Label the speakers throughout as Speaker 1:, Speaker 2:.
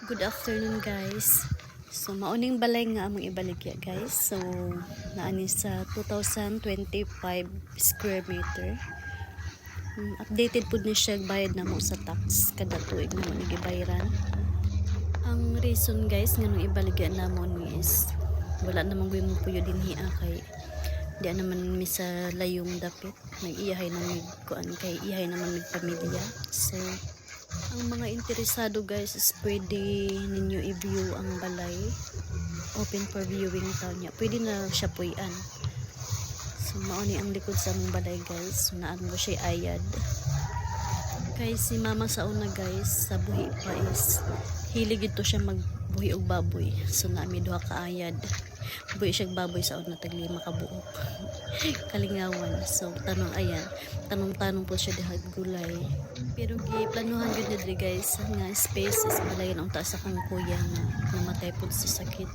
Speaker 1: Good afternoon guys. So mauning balay nga among ibaligya guys. So naani sa 2025 square meter. Updated pud ni siya bayad namo sa tax kada tuig namo ni gibayaran. Ang reason guys nga nung ibaligya namon is wala namang guy mo puyo dinhi kay di naman mi sa layong dapit. Nag-iyahay naman kuan kay iyahay naman mig pamilya. So ang mga interesado guys is pwede ninyo i-view ang balay. Open for viewing taon niya. Pwede na siya puyan. So mauni ang likod sa among balay guys. So naan mo siya ayad. Kay si mama sa una guys, sa buhi pa is hilig ito siya magbuhi og baboy. So nami duha ka ayad. Buhi siya baboy sa una tag 5 ka buok. Kalingawan. So tanong ayan, tanong po siya dihag gulay. Pero giplanuhan gyud ni guys nga space is balayan ang taas akong kuya nga namatay pud sa sakit.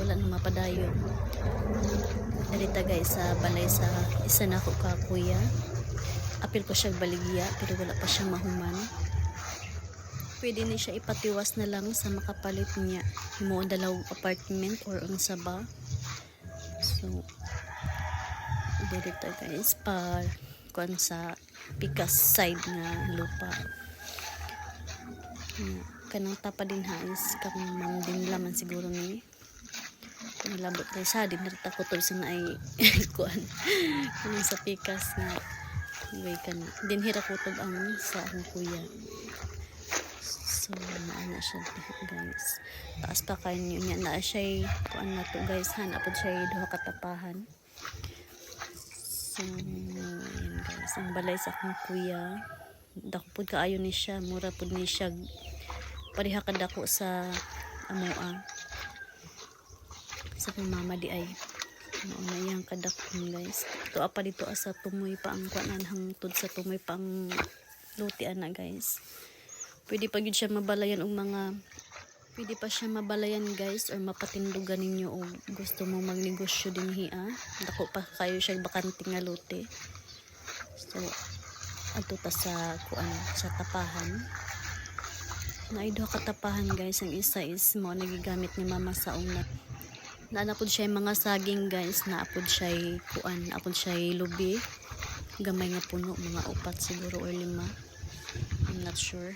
Speaker 1: Wala na mapadayon. Dalita guys sa balay sa isa na ko ka kuya. Apil ko siya baligya pero wala pa siya mahuman. Pwede ni siya ipatiwas na lang sa makapalit niya. Mo dalawang apartment or unsa ba. So dalita guys pa kuan sa pikas side nga lupa. Kanang tapa din ha is kang mangdingla man siguro ni. Kung labot kay sa din narita ko tol sa naay kuan. Kanang sa pikas nga way kan din hira ko tol ang sa akong kuya. So naana siya guys. Taas pa kayo niya na siya kuan na to guys han apod siya duha katapahan. So ayan guys, ang balay sa akong kuya dako pud kaayo ni siya, mura pud ni siya pareha kadako sa amoa sa akong mama di ay mauna iyang kadako guys. Ito apa dito asa tumoy pa ang kuanan hangtod sa tumoy pa ang luti ana guys. Pwede pa gyud siya mabalayan og mga pwede pa siya mabalayan guys or mapatindugan ninyo o gusto mo magnegosyo dinhi dako pa kayo siya bakante nga lote. So adto ta sa kuan sa tapahan. Naay duha ka tapahan guys, ang isa is mo nagigamit ni mama sa una. Naanapod siya mga saging guys, naapod siya kuan, naapod siya lubi. Gamay nga puno, mga 4 siguro or 5. I'm not sure.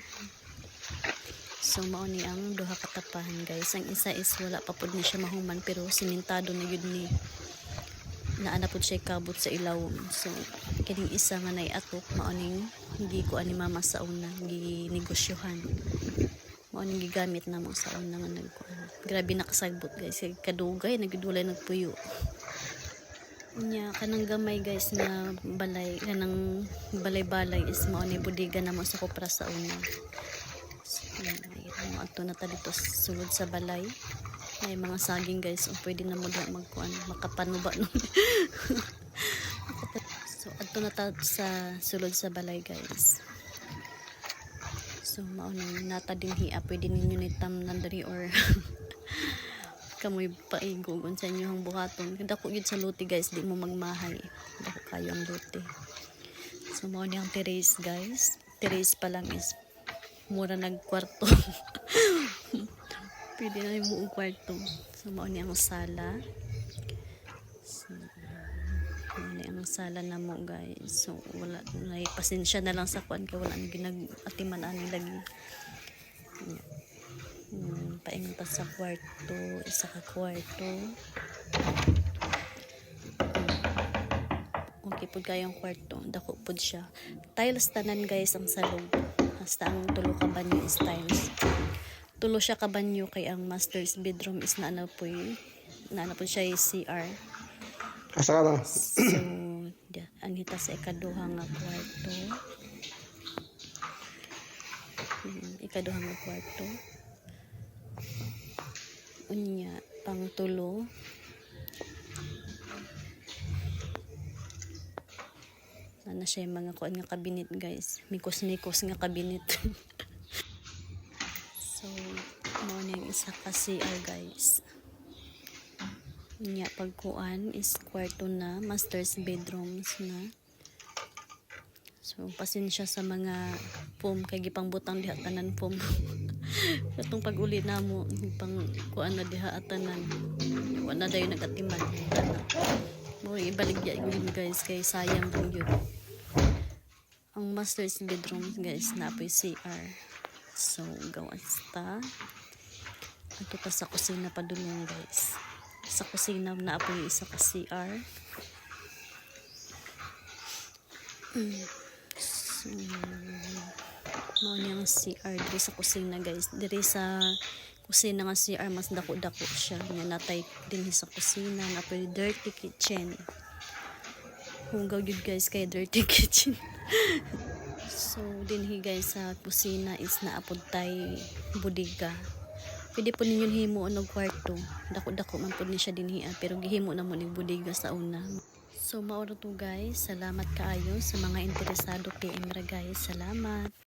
Speaker 1: So mao ni ang duha ka tapahan guys. Ang isa is wala pa pud ni siya mahuman pero simentado na gyud ni. Naana pud siya kabot sa ilawom. So kining isa nga nay atok mao ning gi ko ani mama sa una ginegosyohan. Mao ning gigamit na mo sa una nga nagkuan. Grabe nakasagbot guys. Kadugay nagdulay nagpuyo. Nya kanang gamay guys na balay kanang balay-balay is mao ni budiga na mo sa kopra sa una. Ato na ta dito sulod sa balay. May mga saging guys, pwede na mo da magkuan, makapanuba no. So ato na ta sa sulod sa balay guys. So mao nang nata dinhi pwede ninyo nitam nandari or kamoy paigugon sa inyo ang buhaton. Dako gyud sa lote guys, di mo magmahay. Dako kayo ang lote. So mao ni ang terrace guys. Terrace pa lang is mura nagkwarto. Pwede na yung buong kwarto. So mao ni ang sala. So mao ni ang sala na mo guys. So wala na pasensya na lang sa kuan kay wala nang ginag-atiman ani lagi. Paingon pa sa kwarto, isa ka kwarto. Okay pud kayong kwarto, dako pud siya. Tiles tanan guys ang salog. Hasta ang tulo ka banyo is tiles. Tulo siya ka banyo kay ang master's bedroom is naana po siya yung CR.
Speaker 2: Asa ka ba?
Speaker 1: So ang hita sa ikaduha nga kwarto. Ikaduha nga kwarto. Unya pang tulo. Na siya yung mga kuan nga kabinet guys. Mikos-mikos nga kabinet. So mo na yung isa ka CR guys. Nya pagkuan is kwarto na, master's bedrooms na. So pasensya sa mga foam kay gipang butang diha tanan foam. Katong pag-uli namo pang kuan na diha atanan. Wala dayon nagatiman. Mo ibaligya yun guys kay sayang lang yun. Ang master's bedroom guys na apoy CR. So gawas ta. Ato pa sa kusina pa dulong guys. Sa kusina na apoy isa ka CR. So, mao niyang CR diri sa kusina guys. Diri sa kusina nga CR mas dako-dako siya. Nga natay din sa kusina na apoy dirty kitchen. Hugaw yun guys kay dirty kitchen. So dinhi guys sa kusina is naapod tay budiga. Pwede po ninyo himo og kwarto. Dako-dako man po ni siya dinhi pero gihimo na mo ning budiga sa una. So mao to guys. Salamat kaayo sa mga interesado PM ra guys. Salamat.